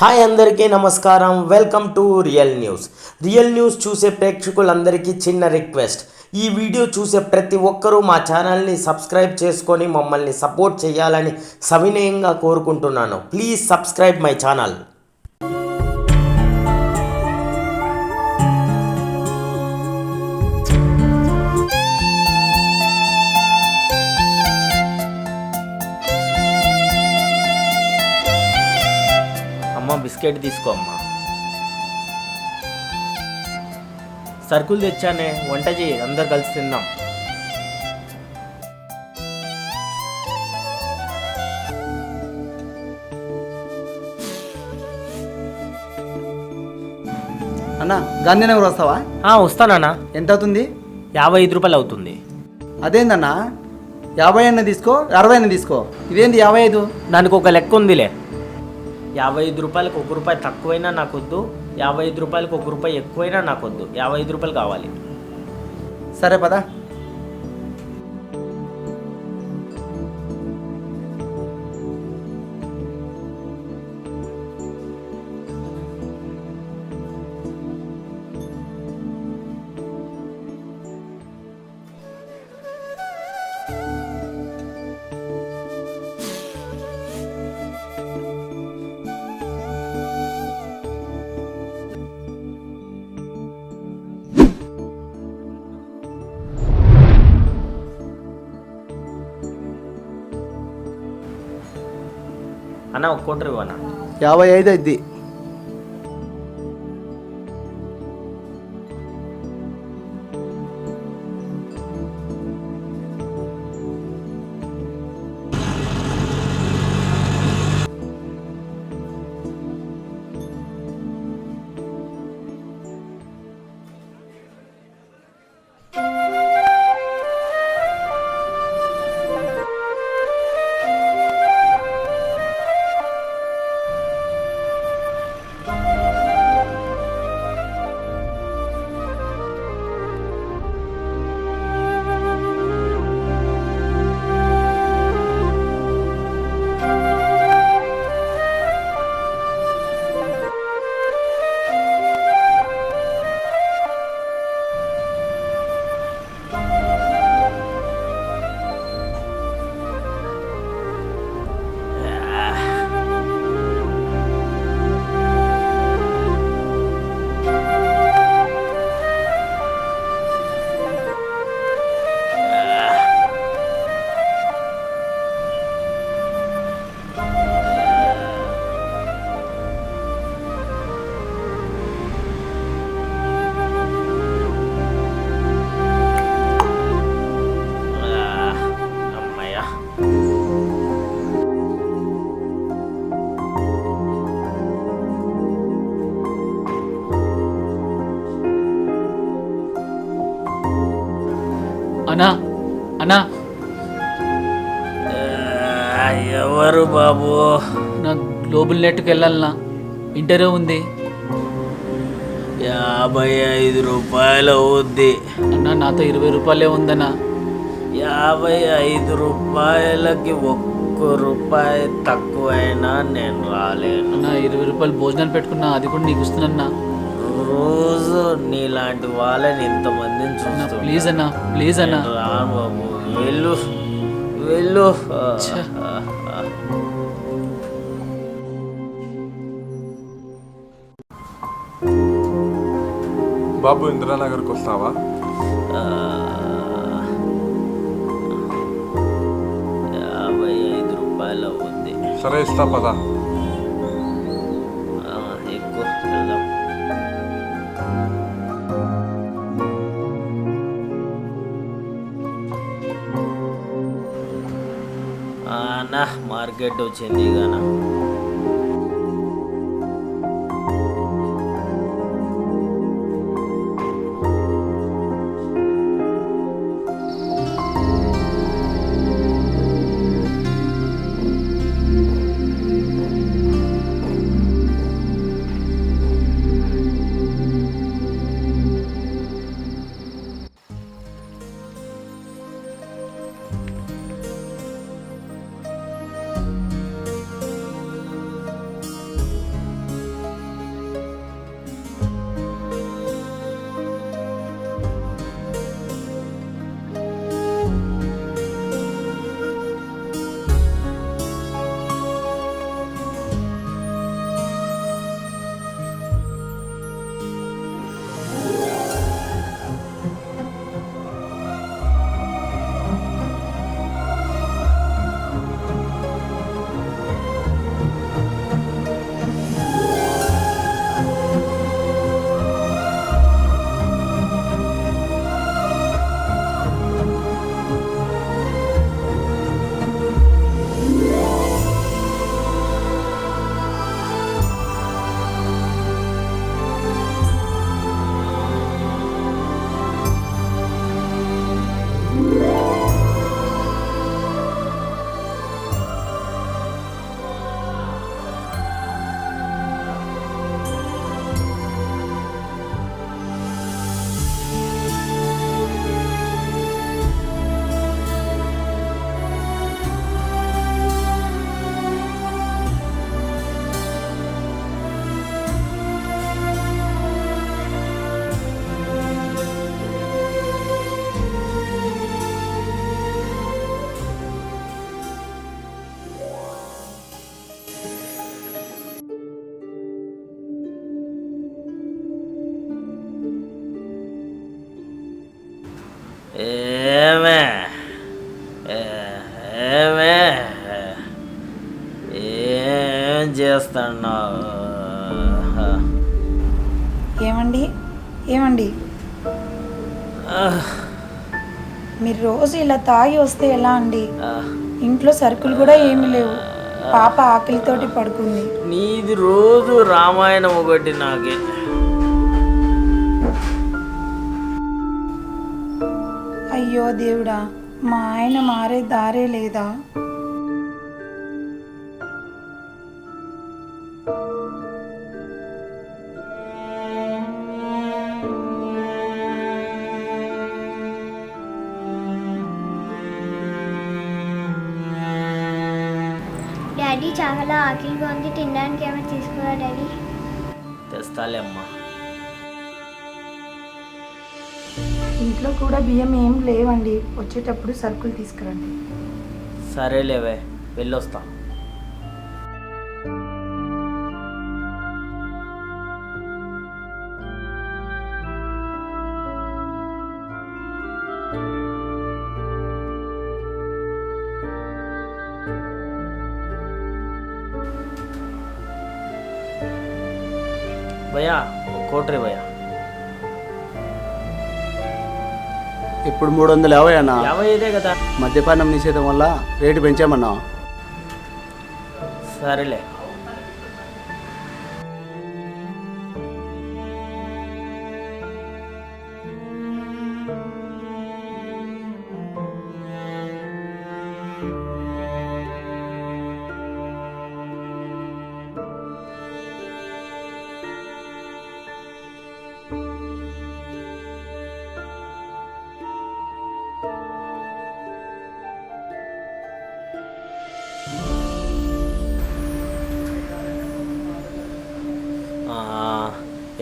Hi అందరికీ నమస్కారం. Welcome to real news. Real news చూసే ప్రేక్షకులందరికీ చిన్న రిక్వెస్ట్. ఈ వీడియో చూసే ప్రతి ఒక్కరూ మా ఛానల్ని సబ్స్క్రైబ్ చేసుకొని మమ్మల్ని సపోర్ట్ చేయాలని సవినయంగా కోరుకుంటున్నాను. Please subscribe my channel. అమ్మ బిస్కెట్ తీసుకో అమ్మా. సరుకులు తెచ్చానే, వంట చేయి, అందరు కలిసి తిందాం. అన్న గాంధీనగర్ వస్తావా? వస్తానన్నా. ఎంత అవుతుంది? 55 రూపాయలు అవుతుంది. అదేందన్నా 50 అన్న తీసుకో, 60 అన్న తీసుకో. ఇదేంది 55? దానికి ఒక లెక్క ఉందిలే. 55 రూపాయలకు 1 రూపాయి తక్కువైనా నాకొద్దు, 55 రూపాయలకు 1 రూపాయి ఎక్కువైనా నాకొద్దు. 55 రూపాయలు కావాలి. సరే పదా. అన్న ఒక కోటర్ ఇవ్వనా? 55 అయింది. అమ్మయ్యా. అన్నా అన్నా ఎవరు బాబు? నా గ్లోబల్ నెట్కి వెళ్ళాలన్నా, ఇంటర్వ్యూ ఉంది. 55 రూపాయలు అవుద్ది. అన్నా నాతో 20 రూపాయలే ఉందన్నా. 55 రూపాయలకి 1 రూపాయి తక్కువైనా నేను రాలేను. అన్నా 20 రూపాయలు భోజనాలు పెట్టుకున్నా, అది కూడా నీకు ఇస్తున్నా. రోజు నీలాంటి వాళ్ళని ఇంతమందిని అన్నా చూస్తున్నా. ప్లీజ్ అన్నా, ప్లీజ్ అన్నా. రాను బాబు, వెళ్ళు వెళ్ళు. ఛ. బాబు ఇందిరానగర్కి వస్తావా? 55 రూపాయలు అవుద్ది. సరే ఇస్తా పదా. ఎక్కువ వెళ్దాం. నా మార్కెట్ వచ్చింది గానా. ఏం చేస్తున్నావు? ఏమండి ఏమండి మీరు రోజు ఇలా తాగి వస్తే ఎలా అండి? ఇంట్లో సరుకులు కూడా ఏమీ లేవు. పాప ఆకలితోటి పడుకుంది. నీది రోజు రామాయణం ఒకటి నాకే. అయ్యో దేవుడా, మా ఆయన మారే దారే లేదా? డాడీ చాలా ఆకలిగా ఉంది, తినడానికి ఏమైనా తీసుకురా డాడీ. తెస్తాలే అమ్మా. ఇంట్లో కూడా బియ్యం ఏం లేవండి. వచ్చేటప్పుడు సరుకులు తీసుకురండి. సరేలేవే, వెళ్ళొస్తా. భయ్యా, కోటరీ భయ్యా. ఇప్పుడు 350 అన్న. 50 కదా. మద్యపానం నిషేధం వల్ల రేటు పెంచామన్నా. సరేలే.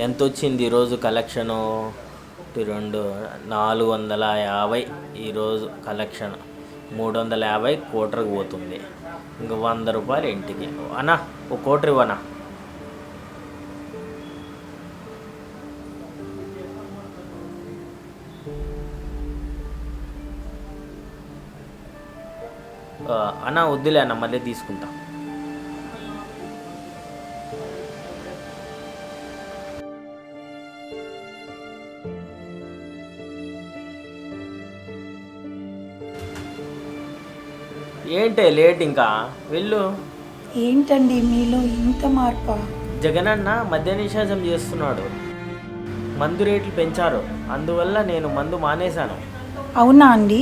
ఎంత వచ్చింది ఈరోజు కలెక్షను? 450 ఈరోజు కలెక్షన్. 350 కోటరికి పోతుంది. ఇంక 100 రూపాయలు ఇంటికి. అన్నా, ఓ కోటరి ఇవ్వనా? అన్నా వద్దులే అన్న, మళ్ళీ తీసుకుంటా. ఏంటే లేట్, ఇంకా వెళ్ళు. ఏంటండి మీలో ఇంత మార్పా? జగనన్న మద్య నిషేధం చేస్తున్నాడు. మందు రేట్లు పెంచారు, అందువల్ల నేను మందు మానేశాను. అవునా అండి?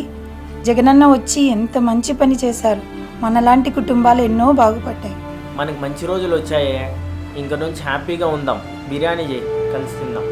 జగనన్న వచ్చి ఎంత మంచి పని చేశారు. మనలాంటి కుటుంబాలు ఎన్నో బాగుపడ్డాయి. మనకి మంచి రోజులు వచ్చాయే. ఇంక నుంచి హ్యాపీగా ఉందాం. బిర్యానీ చేయి, కలిసి తిందాం.